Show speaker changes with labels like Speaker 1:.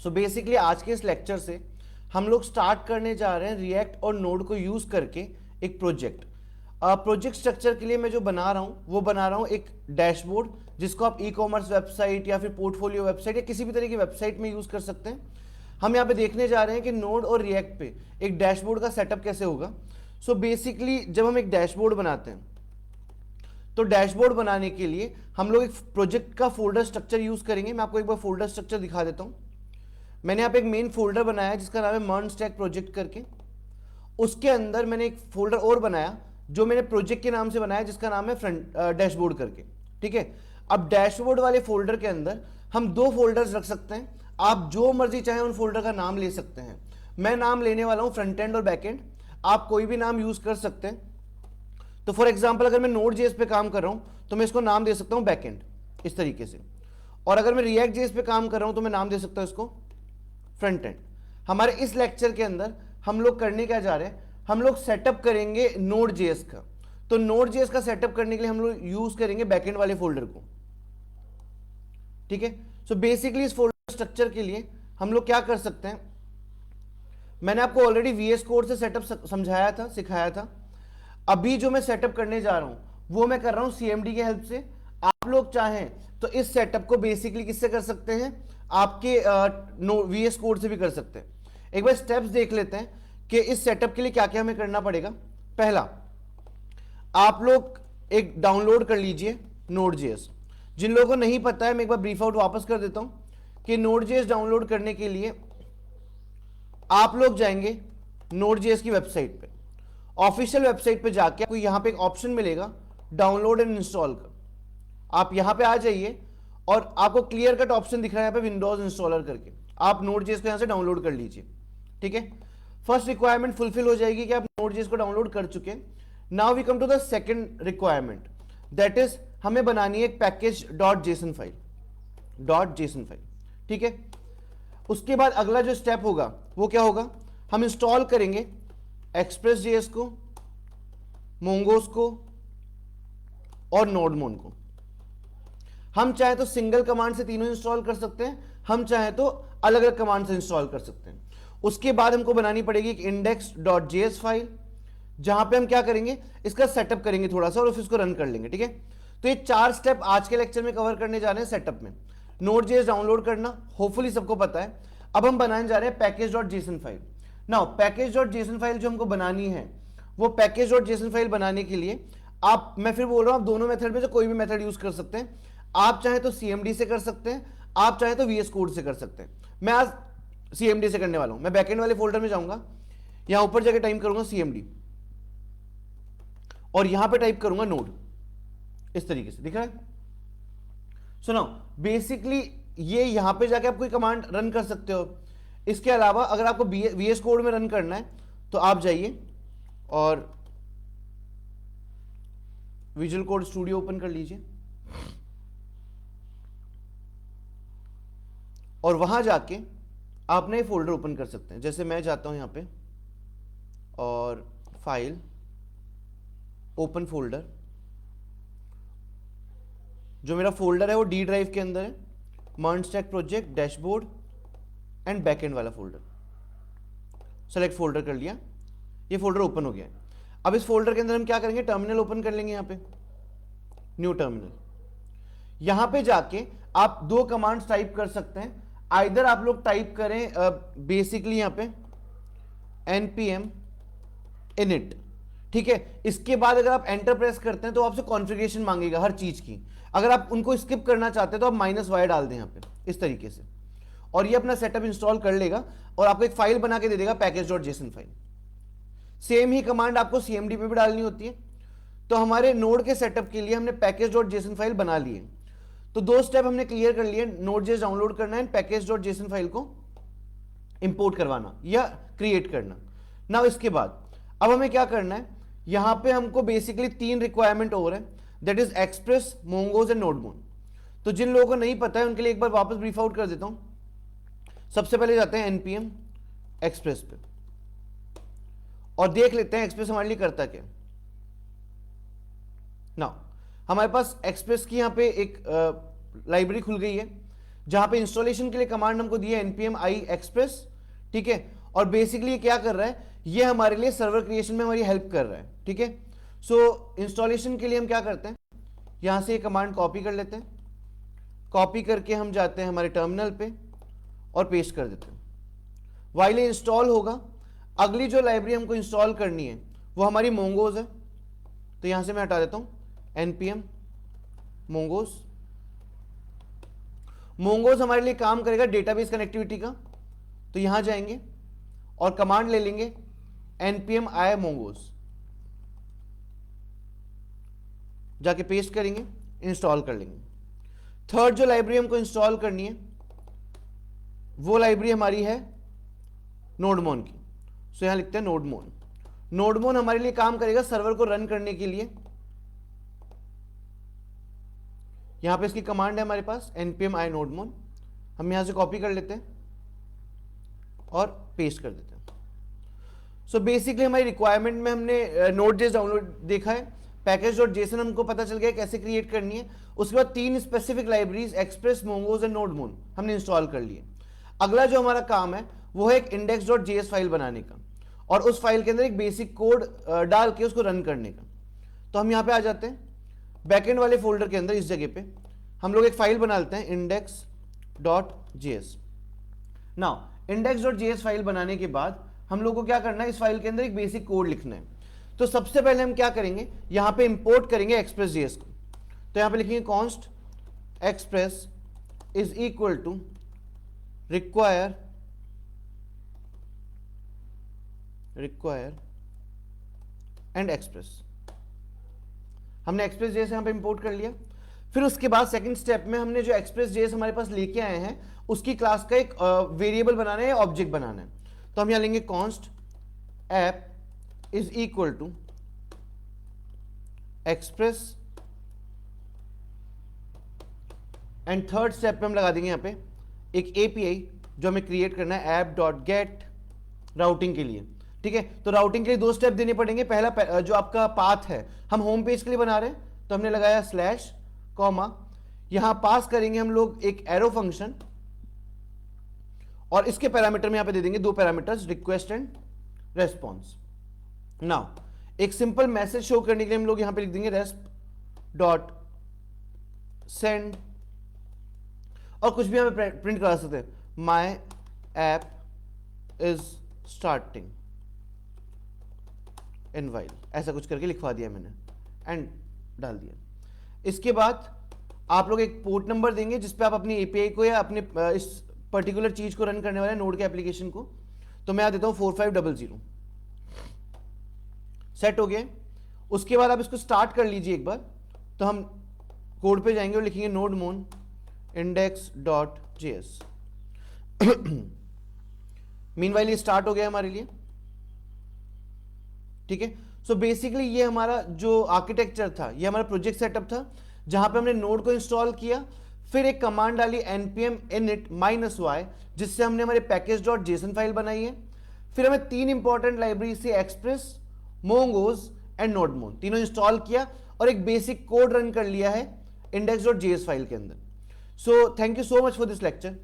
Speaker 1: So basically आज के इस लेक्चर से हम लोग स्टार्ट करने जा रहे हैं रिएक्ट और नोड को यूज करके एक प्रोजेक्ट। प्रोजेक्ट स्ट्रक्चर के लिए मैं जो बना रहा हूँ वो बना रहा हूँ एक डैशबोर्ड, जिसको आप ई कॉमर्स वेबसाइट या फिर पोर्टफोलियो वेबसाइट या किसी भी तरह की वेबसाइट में यूज कर सकते हैं। हम यहाँ पे देखने जा रहे हैं कि नोड और रिएक्ट पे एक डैशबोर्ड का सेटअप कैसे होगा। सो बेसिकली जब हम एक डैशबोर्ड बनाते हैं तो डैशबोर्ड बनाने के लिए हम लोग एक प्रोजेक्ट का फोल्डर स्ट्रक्चर यूज करेंगे। मैं आपको एक बार फोल्डर स्ट्रक्चर दिखा देता हूँ। मैंने यहाँ पे एक मेन फोल्डर बनाया है जिसका नाम है मर्न स्टैक प्रोजेक्ट करके। उसके अंदर मैंने एक फोल्डर और बनाया जो मैंने प्रोजेक्ट के नाम से बनाया जिसका नाम है फ्रंट डैशबोर्ड करके। ठीक है, अब डैशबोर्ड वाले फोल्डर के अंदर हम दो फोल्डर्स रख सकते हैं। आप जो मर्जी चाहे उन फोल्डर का नाम ले सकते हैं। मैं नाम लेने वाला हूं फ्रंट एंड और बैक एंड, आप कोई भी नाम यूज कर सकते हैं। तो फॉर एग्जाम्पल अगर मैं नोड जेएस पे काम कर रहा हूं तो मैं इसको नाम दे सकता हूं बैक एंड इस तरीके से, और अगर मैं रिएक्ट जेएस पे काम कर रहा हूं तो मैं नाम दे सकता हूं इसको फ्रंट एंड। हमारे इस लेक्चर के अंदर हम लोग करने क्या जा रहे हैं, हम लोग सेटअप करेंगे नोड जेएस का। तो नोड जेएस का सेटअप करने के लिए हम लोग यूज करेंगे बैकएंड वाले फोल्डर को। ठीक है, सो बेसिकली इस फोल्डर स्ट्रक्चर के लिए हम लोग क्या कर सकते हैं, मैंने आपको ऑलरेडी वीएस कोड से सेटअप समझाया था, सिखाया था। अभी जो मैं सेटअप करने जा रहा हूं वो मैं कर रहा हूं सीएमडी की हेल्प से। आप लोग चाहें तो इस सेटअप को बेसिकली किससे कर सकते हैं, आपके वीएस कोड से भी कर सकते हैं। एक बार स्टेप्स देख लेते हैं कि इस सेटअप के लिए क्या क्या हमें करना पड़ेगा। पहला, आप लोग एक डाउनलोड कर लीजिए नोड.जेएस। जिन लोगों को नहीं पता है मैं एक बार ब्रीफ आउट वापस कर देता हूं कि नोड.जेएस डाउनलोड करने के लिए आप लोग जाएंगे नोड.जेएस की वेबसाइट पे। ऑफिशियल वेबसाइट पे जाके आपको यहां पे एक ऑप्शन मिलेगा डाउनलोड एंड इंस्टॉल का। आप यहां पे आ जाइए और आपको क्लियर कट ऑप्शन दिख रहा है यहाँ पे विंडोज इंस्टॉलर करके। आप नोड.जेएस को यहां से डाउनलोड कर लीजिए। ठीक है, फर्स्ट रिक्वायरमेंट फुलफिल हो जाएगी कि आप नोड.जेएस को डाउनलोड कर चुके हैं। Now we come to the second requirement, that is हमें बनानी है एक पैकेज .जेसन फाइल। ठीक है, उसके बाद अगला जो स्टेप होगा वो क्या होगा, हम इंस्टॉल करेंगे एक्सप्रेस.जेएस को, मोंगोस को और नोडमोन को। हम चाहे तो सिंगल कमांड से तीनों इंस्टॉल कर सकते हैं, हम चाहे तो अलग अलग कमांड से इंस्टॉल कर सकते हैं। उसके बाद हमको बनानी पड़ेगी एक index.js फाइल, जहां पे हम क्या करेंगे, इसका सेटअप करेंगे थोड़ा सा और फिर इसको रन कर लेंगे। ठीक है, तो ये 4 स्टेप आज के लेक्चर में कवर करने जा रहे हैं सेटअप में। नोड.जेएस डाउनलोड करना होपफुली सबको पता है। अब हम बनाने जा रहे हैं पैकेज.जेसन फाइल। नाउ पैकेज.जेसन फाइल जो हमको बनानी है, वो पैकेज.जेसन फाइल बनाने के लिए आप, मैं फिर बोल रहा हूं, आप दोनों मेथड में से कोई भी मेथड यूज कर सकते हैं। आप चाहे तो सीएमडी से कर सकते हैं, आप चाहे तो वीएस कोड से कर सकते हैं। मैं आज सीएमडी से करने वाला हूं। मैं बैकएंड वाले फोल्डर में जाऊंगा, यहां ऊपर जाके टाइप करूंगा सीएमडी और यहां पे टाइप करूंगा नोड। इस तरीके से दिख रहा है। सुनो, बेसिकली ये यहां पे जाके आप कोई कमांड रन कर सकते हो। इसके अलावा अगर आपको वीएस कोड में रन करना है तो आप जाइए और विजुअल कोड स्टूडियो ओपन कर लीजिए और वहां जाके आप नए फोल्डर ओपन कर सकते हैं। जैसे मैं जाता हूं यहां पे और फाइल, ओपन फोल्डर। जो मेरा फोल्डर है वो डी ड्राइव के अंदर है, MERN stack project, dashboard and backend वाला फोल्डर। सेलेक्ट फोल्डर कर लिया, ये फोल्डर ओपन हो गया है। अब इस फोल्डर के अंदर हम क्या करेंगे, टर्मिनल ओपन कर लेंगे। यहां पे न्यू टर्मिनल, यहां पे जाके आप दो कमांड्स टाइप कर सकते हैं। आइदर आप लोग टाइप करें बेसिकली यहां पे npm init। ठीक है, इसके बाद अगर आप एंटर प्रेस करते हैं तो आपसे कॉन्फ़िगरेशन मांगेगा हर चीज की। अगर आप उनको स्किप करना चाहते हैं तो आप -y डाल दें यहां पे इस तरीके से, और ये अपना सेटअप इंस्टॉल कर लेगा और आपको एक फाइल बना के दे देगा पैकेज.जेसन फाइल। सेम ही कमांड आपको सीएमडी पे भी डालनी होती है। तो हमारे नोड के सेटअप के लिए हमने पैकेज.जेसन फाइल बना ली है। तो दो स्टेप हमने क्लियर कर लिए, नोड.जेएस डाउनलोड करना है, पैकेज.जेसन फाइल को इंपोर्ट करवाना या क्रिएट करना। ना इसके बाद अब हमें क्या करना है, यहां पे हमको बेसिकली 3 रिक्वायरमेंट और है, that is express, mongoose and नोडमोन। तो जिन लोगों को नहीं पता है उनके लिए एक बार वापस ब्रीफ आउट कर देता हूं। सबसे पहले जाते हैं npm एक्सप्रेस पे और देख लेते हैं एक्सप्रेस हमारे लिए करता क्या। ना हमारे पास एक्सप्रेस की यहां पे एक लाइब्रेरी खुल गई है जहां पे इंस्टॉलेशन के लिए कमांड हमको दिया npm i express, ठीक है। और बेसिकली ये क्या कर रहा है, ये हमारे लिए सर्वर क्रिएशन में हमारी हेल्प कर रहा है, ठीक है। सो इंस्टॉलेशन के लिए हम क्या करते हैं, यहां से ये कमांड कॉपी कर लेते हैं, कॉपी करके हम जाते हैं हमारे टर्मिनल पे और पेस्ट कर देते हैं। वाइल ये इंस्टॉल होगा, अगली जो लाइब्रेरी हमको इंस्टॉल करनी है वो हमारी मोंगोज है, तो यहां से मैं हटा देता हूं npm मोंगोज। मोंगोज हमारे लिए काम करेगा डेटाबेस कनेक्टिविटी का, तो यहां जाएंगे और कमांड ले लेंगे npm i mongoose, जाके पेस्ट करेंगे, इंस्टॉल कर लेंगे। थर्ड जो लाइब्रेरी हमको इंस्टॉल करनी है वो लाइब्रेरी हमारी है नोडमोन की, सो यहां लिखते हैं नोडमोन। नोडमोन हमारे लिए काम करेगा सर्वर को रन करने के लिए। यहां पे इसकी कमांड है हमारे पास npm i nodemon, हम यहां से कॉपी कर लेते हैं और पेस्ट कर देते हैं। सो बेसिकली हमारी रिक्वायरमेंट में हमने नोड.js डाउनलोड देखा है, पैकेज.json हमको पता चल गया कैसे क्रिएट करनी है। उसके बाद 3 specific libraries express, mongoose and नोडमोन हमने इंस्टॉल कर लिए। अगला जो हमारा काम है वो है एक index.js फाइल बनाने का और उस फाइल के अंदर एक बेसिक कोड डाल के उसको रन करने का। तो हम यहां पे आ जाते हैं बैकएंड वाले फोल्डर के अंदर, इस जगह पे हम लोग एक फाइल बना लेते हैं index.js। नाउ index.js फाइल बनाने के बाद हम लोग को क्या करना है, इस फाइल के अंदर एक बेसिक कोड लिखना है। तो सबसे पहले हम क्या करेंगे, यहां पे इंपोर्ट करेंगे एक्सप्रेस.js को। तो यहां पे लिखेंगे const express is equal to require and express. हमने एक्सप्रेस.js यहां पे इंपोर्ट कर लिया। फिर उसके बाद सेकंड स्टेप में हमने जो एक्सप्रेस.js हमारे पास लेके आए हैं उसकी क्लास का एक वेरिएबल बनाना है, ऑब्जेक्ट बनाना है। तो हम यहां लेंगे const app is equal to express and third step पे हम लगा देंगे यहां पे एक एपीआई जो हमें क्रिएट करना है app.get राउटिंग के लिए, ठीक है। तो राउटिंग के लिए 2 स्टेप देने पड़ेंगे। पहला जो आपका पाथ है, हम होम पेज के लिए बना रहे हैं तो हमने लगाया स्लैश कॉमा, यहां पास करेंगे हम लोग एक एरो फंक्शन और इसके पैरामीटर में यहां पे दे देंगे 2 parameters, request and response. Now एक सिंपल मैसेज शो करने के लिए हम लोग यहां पे लिख देंगे resp.send और कुछ भी हमें प्रिंट करा सकते हैं, my app is starting in while, ऐसा कुछ करके लिखवा दिया मैंने एंड डाल दिया। इसके बाद आप लोग एक पोर्ट नंबर देंगे जिस पे आप अपनी एपीआई को या अपने इस पर्टिकुलर चीज को रन करने वाले नोड के एप्लीकेशन को, तो मैं देता हूं 4500। सेट हो गया। उसके बाद आप इसको स्टार्ट कर लीजिए एक बार। तो हम कोड पे जाएंगे और लिखेंगे नोडमोन index.js। मीनवाइल ये स्टार्ट हो गया हमारे लिए, ठीक है। सो बेसिकली ये हमारा जो आर्किटेक्चर था, ये हमारा प्रोजेक्ट सेटअप था जहां पे हमने नोड को इंस्टॉल किया, फिर एक कमांड डाली npm init -y जिससे हमने हमारे पैकेज.json फाइल बनाई है। फिर हमें 3 इंपॉर्टेंट लाइब्रेरी से एक्सप्रेस, मोंगोज एंड नोडमोन तीनों इंस्टॉल किया और एक बेसिक कोड रन कर लिया है index.js फाइल के अंदर। So thank you so much for this lecture.